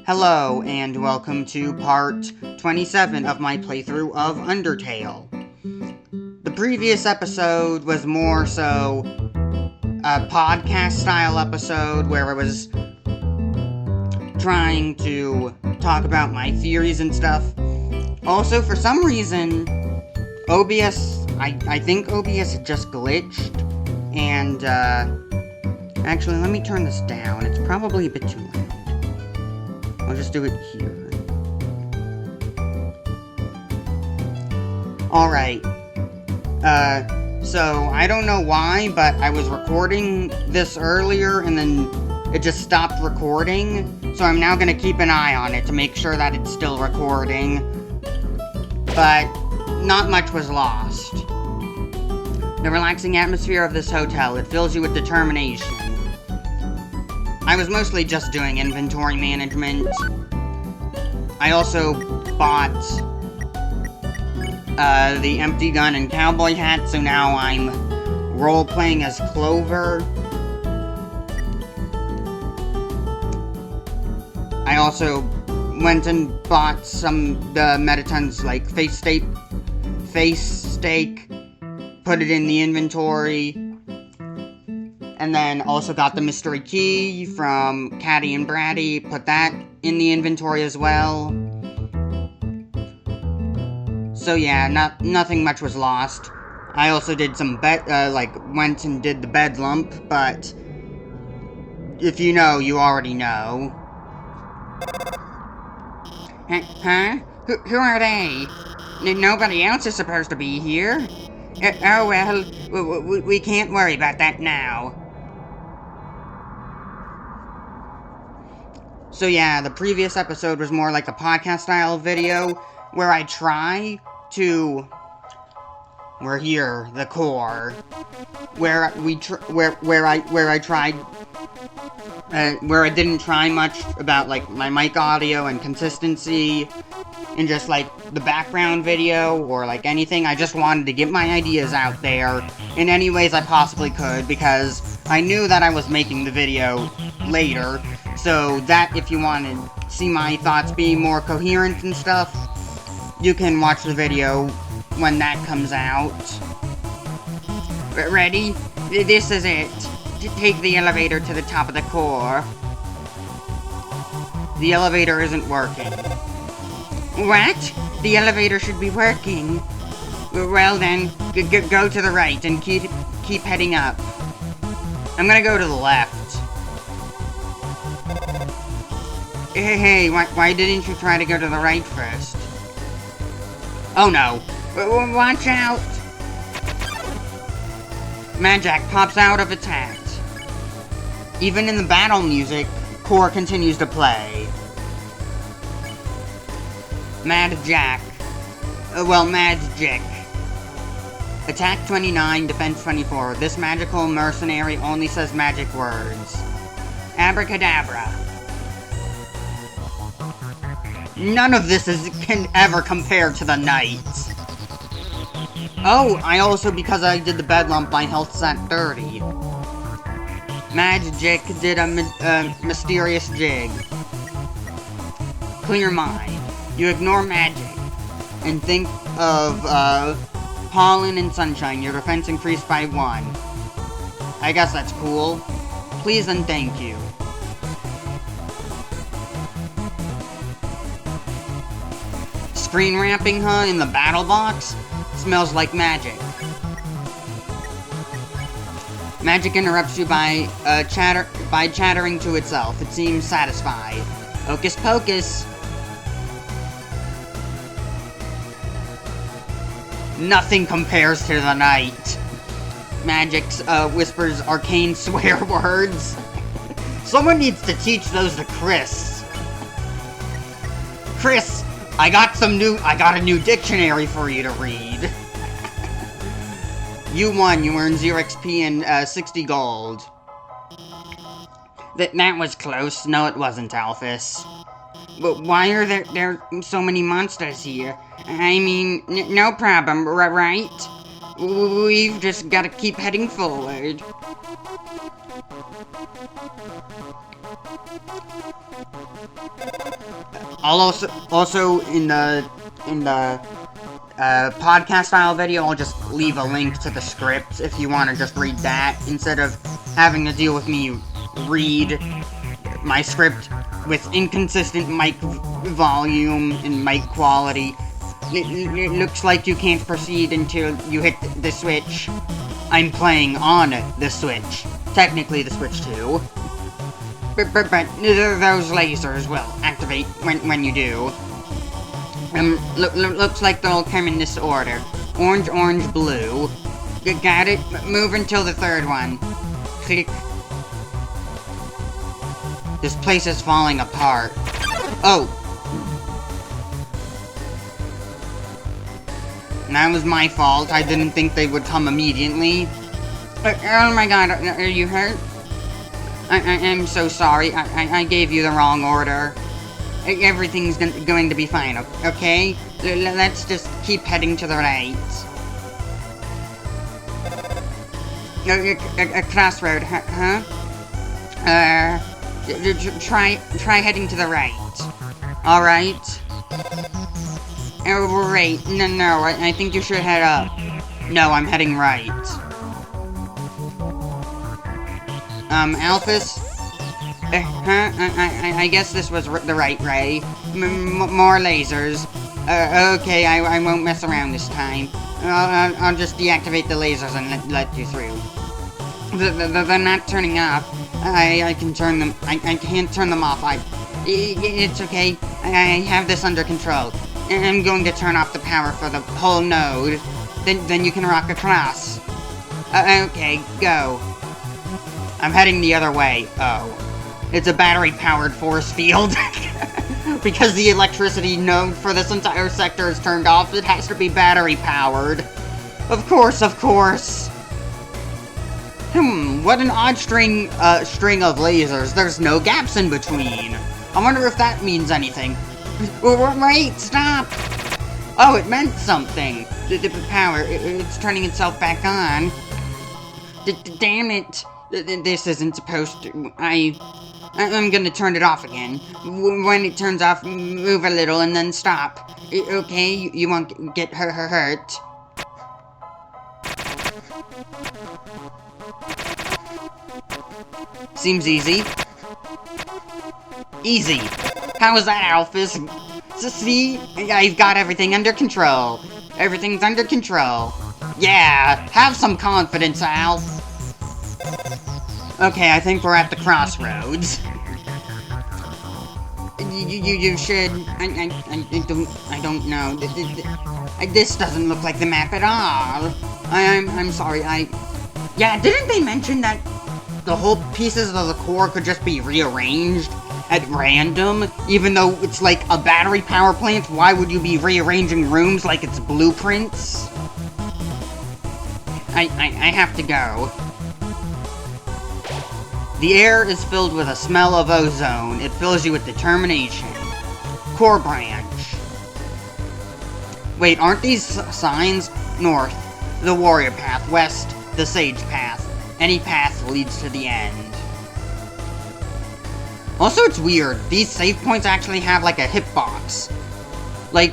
Hello, and welcome to part 27 of my playthrough of Undertale. The previous episode was more so a podcast-style episode where I was trying to talk about my theories and stuff. Also, for some reason, OBS, I think OBS had just glitched, and, actually, let me turn this down. It's probably a bit too loud. I'll just do it here. Alright. So, I don't know why, but I was recording this earlier, and then it just stopped recording. So I'm now gonna keep an eye on it to make sure that it's still recording. But not much was lost. The relaxing atmosphere of this hotel, it fills you with determination. I was mostly just doing inventory management. I also bought the empty gun and cowboy hat, so now I'm role-playing as Clover. I also went and bought the Metaton's, like, face steak, put it in the inventory. And then also got the mystery key from Caddy and Bratty, put that in the inventory as well. So yeah, nothing much was lost. I also did some went and did the bed lump, but if you know, you already know. Huh? Who are they? Nobody else is supposed to be here. Oh well, we can't worry about that now. So yeah, the previous episode was more like a podcast-style video, where I try to... We're here, the core. Where I didn't try much about, like, my mic audio and consistency, and just, like, the background video, or, like, anything. I just wanted to get my ideas out there in any ways I possibly could, because I knew that I was making the video later, so that if you want to see my thoughts being more coherent and stuff, you can watch the video when that comes out. Ready? This is it. Take the elevator to the top of the core. The elevator isn't working. What? The elevator should be working. Well then, go to the right and keep heading up. I'm gonna go to the left. Hey, why didn't you try to go to the right first? Oh no. Watch out! Magic pops out of its hat. Even in the battle music, Core continues to play. Mad Jick. Attack 29, defense 24. This magical mercenary only says magic words. Abracadabra. None of this can ever compare to the knight. Oh, I also, because I did the bed lump, my health's at 30. Magic did a mysterious jig. Clear mind. You ignore magic and think of pollen and sunshine. Your defense increased by 1. I guess that's cool. Please and thank you. Screen wrapping her in the battle box smells like magic. Magic interrupts you by chattering to itself. It seems satisfied. Hocus pocus. Nothing compares to the knight. Magic whispers arcane swear words. Someone needs to teach those to Chris. Chris, I got a new dictionary for you to read. You won. You earned 0 XP and 60 gold. That was close. No, it wasn't, Alphys. But why are there so many monsters here? I mean, no problem, right? We've just got to keep heading forward. I'll also in the podcast style video, I'll just leave a link to the script if you want to just read that instead of having to deal with me read my script with inconsistent mic volume and mic quality. It looks like you can't proceed until you hit the switch. I'm playing on the Switch. Technically the Switch 2. But those lasers will activate when you do. Looks like they'll come in this order. Orange, orange, blue. Got it? Move until the third one. Click. This place is falling apart. Oh! That was my fault. I didn't think they would come immediately. Oh my god, are you hurt? I'm so sorry. I gave you the wrong order. Everything's going to be fine, okay? Let's just keep heading to the right. A crossroad, huh? Try heading to the right. Alright? Oh, right. No, I think you should head up. No, I'm heading right. Alphys? I guess this was the right way. More lasers. Okay, I won't mess around this time. I'll just deactivate the lasers and let you through. They're not turning off. I can turn them. I can't turn them off. It's okay. I have this under control. I'm going to turn off the power for the whole node. Then you can rock across. Okay, go. I'm heading the other way. Oh. It's a battery-powered force field. Because the electricity node for this entire sector is turned off, it has to be battery-powered. Of course. What an odd string of lasers. There's no gaps in between. I wonder if that means anything. Wait, stop! Oh, it meant something. The power, it's turning itself back on. Damn it. This isn't supposed to. I'm gonna turn it off again. When it turns off, move a little and then stop. Okay, you won't get hurt. Seems easy. Easy. How was that, Alphys? So see? I've got everything under control. Everything's under control. Yeah, have some confidence, Alf. Okay, I think we're at the crossroads. You should... I don't know. This doesn't look like the map at all. I'm sorry, Yeah, didn't they mention that the whole pieces of the core could just be rearranged at random? Even though it's like a battery power plant, why would you be rearranging rooms like it's blueprints? I have to go. The air is filled with a smell of ozone. It fills you with determination. Core branch. Wait, aren't these signs? North, the warrior path. West, the sage path. Any path leads to the end. Also, it's weird. These save points actually have, like, a hitbox. Like,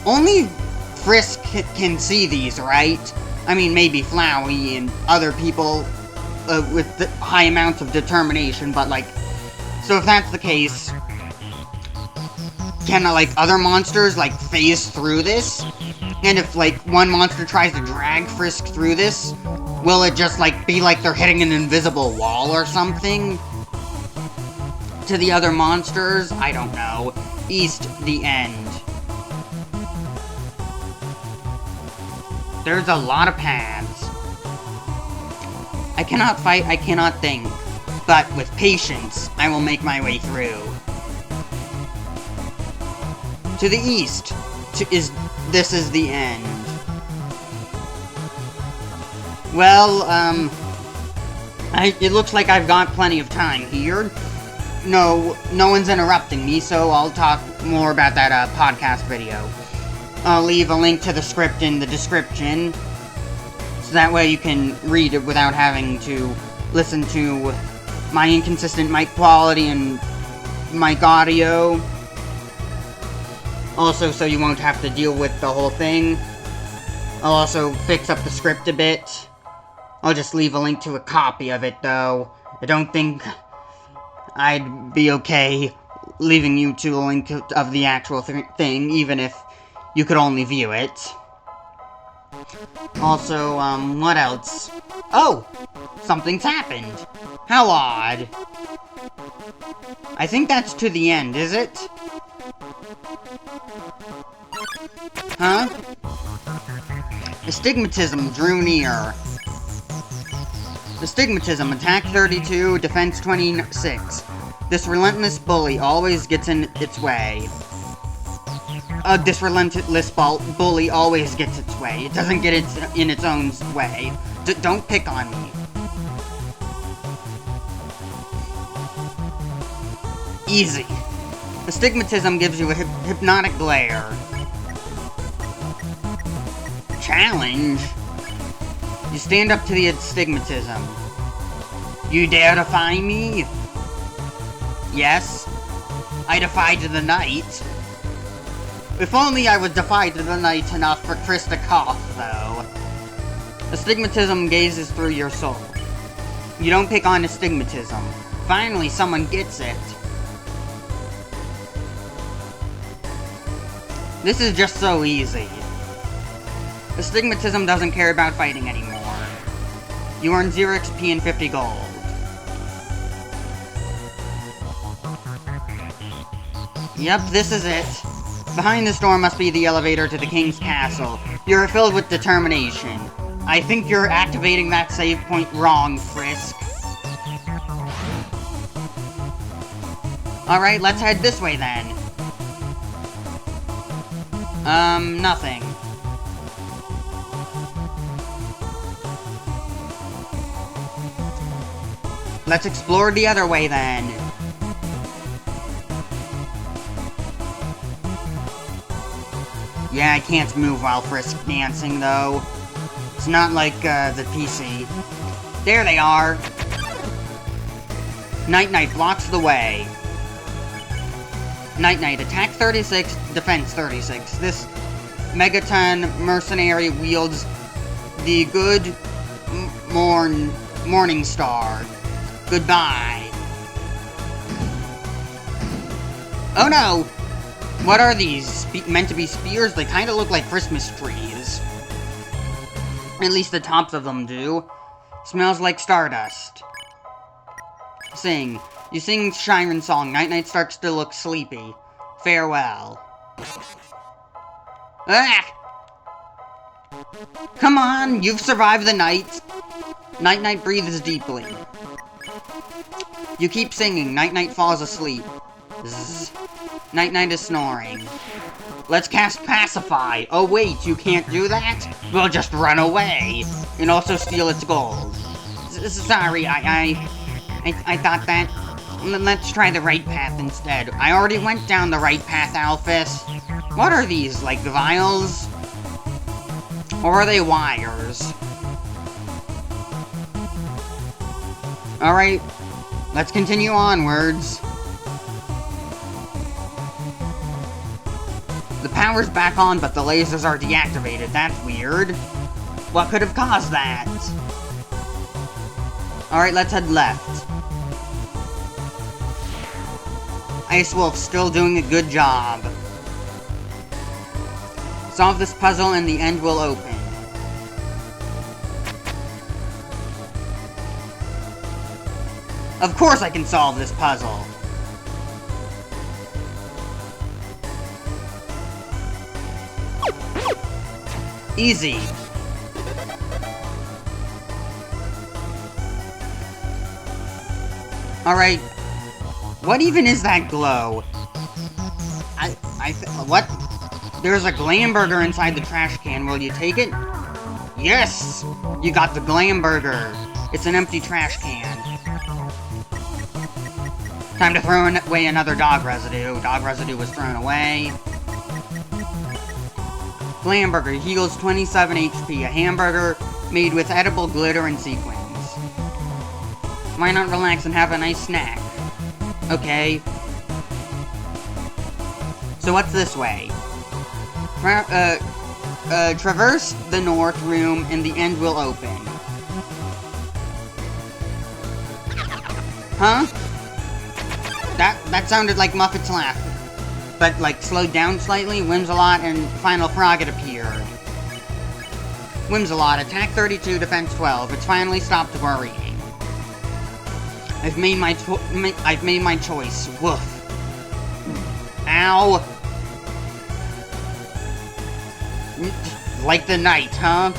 only Frisk can see these, right? I mean, maybe Flowey and other people with the high amounts of determination, but, like... So if that's the case, can, like, other monsters, like, phase through this? And if, like, one monster tries to drag Frisk through this, will it just, like, be like they're hitting an invisible wall or something? To the other monsters? I don't know. East, the end. There's a lot of paths. I cannot fight, I cannot think. But with patience, I will make my way through. To the east, this is the end. Well, it looks like I've got plenty of time here. No one's interrupting me, so I'll talk more about that podcast video. I'll leave a link to the script in the description, so that way you can read it without having to listen to my inconsistent mic quality and mic audio. Also, so you won't have to deal with the whole thing. I'll also fix up the script a bit. I'll just leave a link to a copy of it, though. I don't think I'd be okay leaving you to a link of the actual thing, even if you could only view it. Also, what else? Oh! Something's happened! How odd! I think that's to the end, is it? Huh? Astigmatism drew near. Astigmatism, attack 32, defense 26. This relentless bully always gets in its way. This relentless bully always gets its way. It doesn't get in its own way. Don't pick on me. Easy. Astigmatism gives you a hypnotic glare. Challenge? You stand up to the astigmatism. You dare defy me? Yes. I defied the night. If only I would defy the night enough for Chris to cough, though. Astigmatism gazes through your soul. You don't pick on astigmatism. Finally, someone gets it. This is just so easy. Astigmatism doesn't care about fighting anymore. You earn 0 XP and 50 gold. Yep, this is it. Behind this door must be the elevator to the king's castle. You're filled with determination. I think you're activating that save point wrong, Frisk. Alright, let's head this way then. Nothing. Let's explore the other way then. Yeah, I can't move while Frisk dancing, though. It's not like, the PC. There they are! Night-Night blocks the way. Night-Night, attack 36, defense 36. This megaton mercenary wields the good morning star. Goodbye. Oh no! What are these? Meant to be spears? They kind of look like Christmas trees. At least the tops of them do. Smells like stardust. Sing. You sing Shiren's song. Night-Night starts to look sleepy. Farewell. Ah! Come on, you've survived the night. Night-Night breathes deeply. You keep singing. Night-Night falls asleep. Zzz. Night-Night is snoring. Let's cast Pacify. Oh wait, you can't do that? We'll just run away. And also steal its gold. Sorry, I thought that... Let's try the right path instead. I already went down the right path, Alphys. What are these, like vials? Or are they wires? Alright, let's continue onwards. The power's back on, but the lasers are deactivated. That's weird. What could have caused that? Alright, let's head left. Ice Wolf's still doing a good job. Solve this puzzle and the end will open. Of course I can solve this puzzle. Easy. Alright. What even is that glow? What? There's a Glamburger inside the trash can. Will you take it? Yes! You got the Glamburger. It's an empty trash can. Time to throw away another dog residue. Dog residue was thrown away. Glamburger heals 27 HP. A hamburger made with edible glitter and sequins. Why not relax and have a nice snack? Okay. So what's this way? Traverse the north room and the end will open. Huh? That sounded like Muppet's laugh. But, like, slowed down slightly. Whimsalot and Final Frogget appeared. Whimsalot, attack 32, defense 12. It's finally stopped worrying. I've made my choice. Woof. Ow. Like the knight, huh?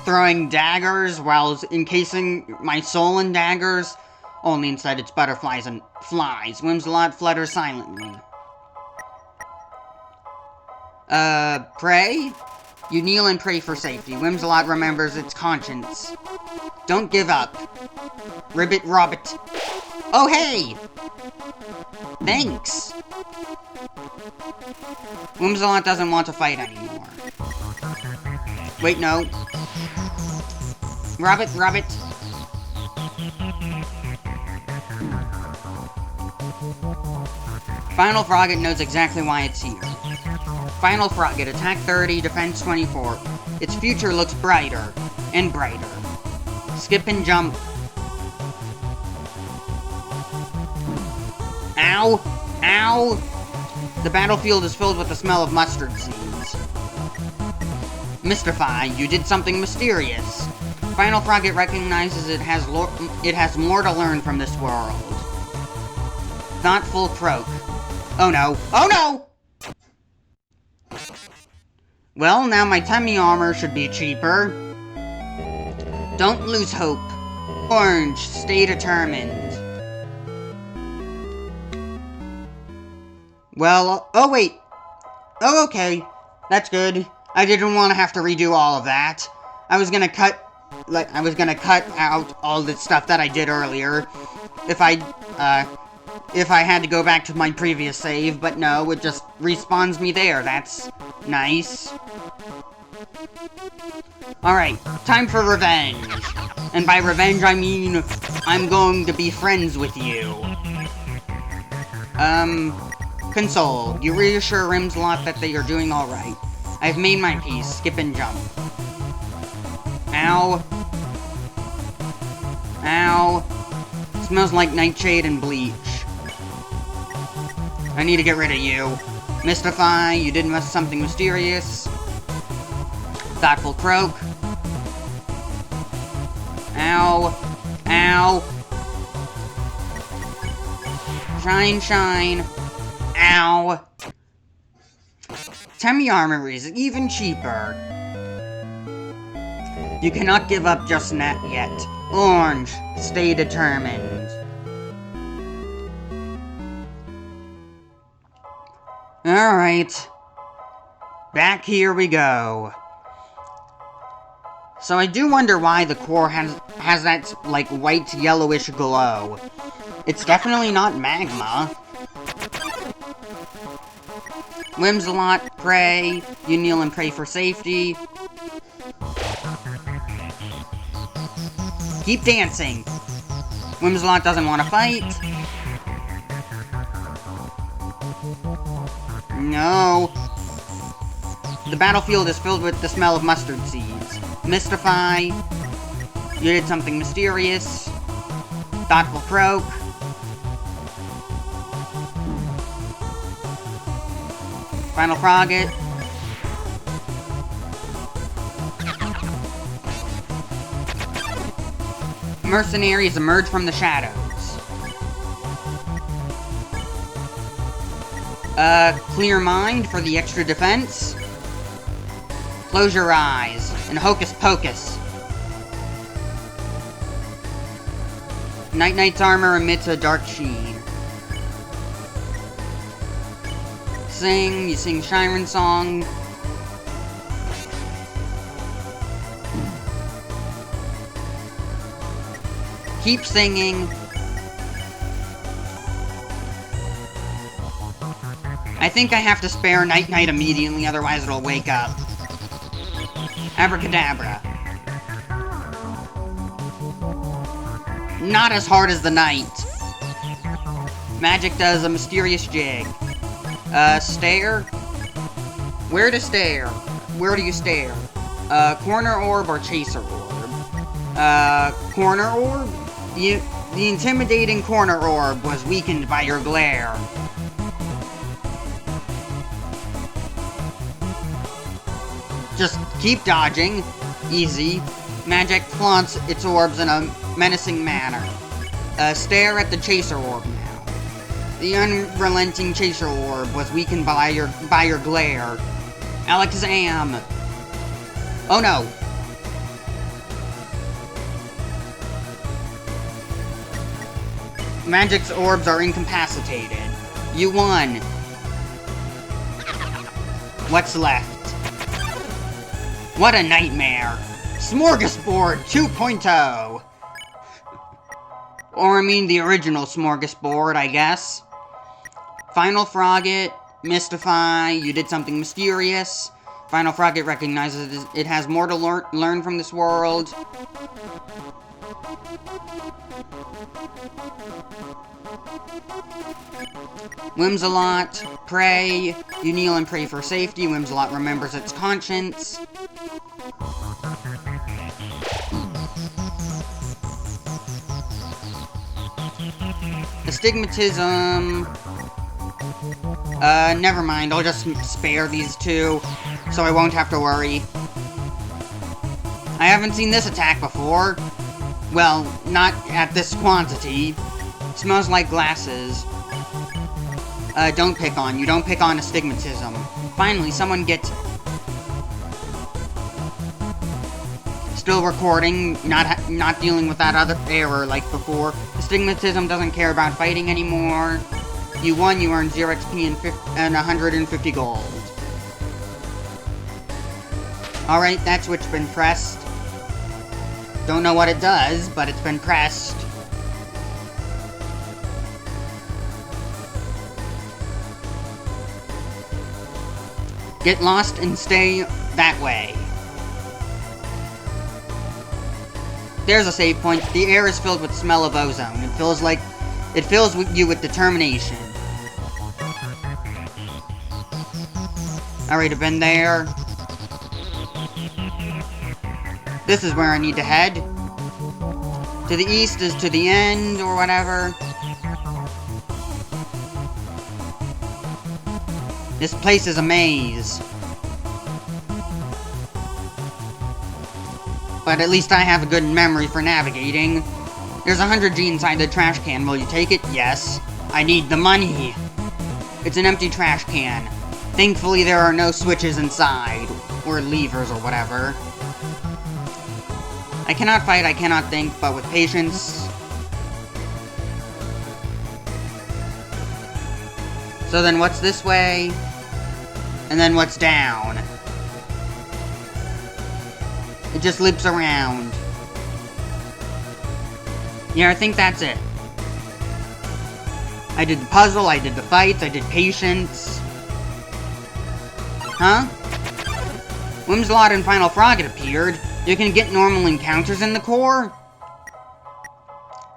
Throwing daggers while encasing my soul in daggers. Only instead it's butterflies and flies. Whimsalot flutters silently. Pray? You kneel and pray for safety. Whimsalot remembers its conscience. Don't give up. Ribbit Robbit. Oh, hey! Thanks! Whimsalot doesn't want to fight anymore. Wait, no. Rabbit. Final Frogget knows exactly why it's here. Final Frogget, attack 30, defense 24. Its future looks brighter and brighter. Skip and jump. Ow! Ow! The battlefield is filled with the smell of mustard seeds. Mystify, you did something mysterious. Final Frogget recognizes it has more to learn from this world. Thoughtful Croak. Oh no. Oh no! Well, now my tummy armor should be cheaper. Don't lose hope. Orange, stay determined. Well, oh wait. Oh, okay. That's good. I didn't want to have to redo all of that. I was gonna cut out all the stuff that I did earlier. If I had to go back to my previous save, but no, it just respawns me there. That's nice. Alright, time for revenge. And by revenge, I mean, I'm going to be friends with you. Console. You reassure Whimsalot that they are doing alright. I've made my peace. Skip and jump. Ow. Ow. Smells like nightshade and bleach. I need to get rid of you. Mystify, you did something mysterious. Thoughtful Croak. Ow. Ow. Shine. Ow. Tummy armor is even cheaper. You cannot give up just yet. Orange, stay determined. Alright. Back here we go. So I do wonder why the core has that, like, white yellowish glow. It's definitely not magma. Whimsalot, pray. You kneel and pray for safety. Keep dancing. Whimsalot doesn't want to fight. No. The battlefield is filled with the smell of mustard seeds. Mystify. You did something mysterious. Thoughtful Croak. Final Frogget. Mercenaries emerge from the shadows. Clear mind for the extra defense. Close your eyes, and hocus pocus. Knight's armor emits a dark sheen. You sing Shiren song. Keep singing. I think I have to spare Night immediately, otherwise it'll wake up. Abracadabra. Not as hard as the knight. Magic does a mysterious jig. Stare? Where to stare? Where do you stare? Corner orb or chaser orb? Corner orb? The intimidating corner orb was weakened by your glare. Just keep dodging. Easy. Magic flaunts its orbs in a menacing manner. Stare at the chaser orb now. The unrelenting chaser orb was weakened by your glare. Alakazam! Oh no! Magic's orbs are incapacitated. You won. What's left? What a nightmare! Smorgasbord 2.0! Or I mean the original Smorgasbord, I guess. Final Frogget, Mystify, you did something mysterious. Final Frogget recognizes it has more to learn from this world. Whimsalot, pray. You kneel and pray for safety. Whimsalot remembers its conscience. Astigmatism. Never mind. I'll just spare these two, so I won't have to worry. I haven't seen this attack before. Well, not at this quantity. Smells like glasses. Don't pick on. You don't pick on astigmatism. Finally, someone gets it. Still recording, not dealing with that other error like before. Astigmatism doesn't care about fighting anymore. You won, you earned 0 XP and 150 gold. Alright, that switch's been pressed. Don't know what it does, but it's been pressed. Get lost and stay that way. There's a save point. The air is filled with smell of ozone. It fills you with determination. Alright, I've been there. This is where I need to head. To the east is to the end, or whatever. This place is a maze. But at least I have a good memory for navigating. There's 100G inside the trash can. Will you take it? Yes. I need the money. It's an empty trash can. Thankfully, there are no switches inside. Or levers or whatever. I cannot fight, I cannot think, but with patience. So then what's this way? And then what's down? It just loops around. Yeah, I think that's it. I did the puzzle, I did the fights, I did patience. Huh? Whimsalot and Final Frogget appeared. You can get normal encounters in the core?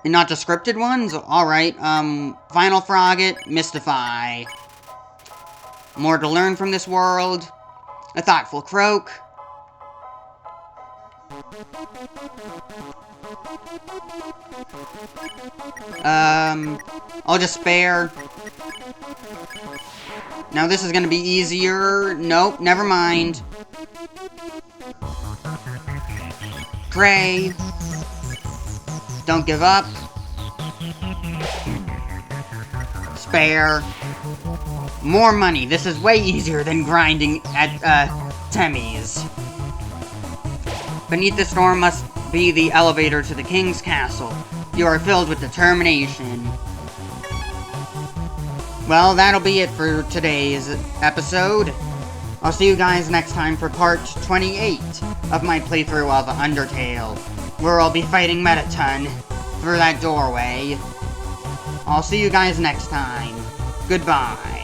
And not just scripted ones? Alright, Final Frogget, Mystify. More to learn from this world. A thoughtful croak. I'll just spare. Now this is gonna be easier. Nope, never mind. Pray. Don't give up. Spare. More money. This is way easier than grinding at, Temmie's. Beneath the storm must be the elevator to the king's castle. You are filled with determination. Well, that'll be it for today's episode. I'll see you guys next time for part 28 of my playthrough of Undertale, where I'll be fighting Metaton through that doorway. I'll see you guys next time. Goodbye.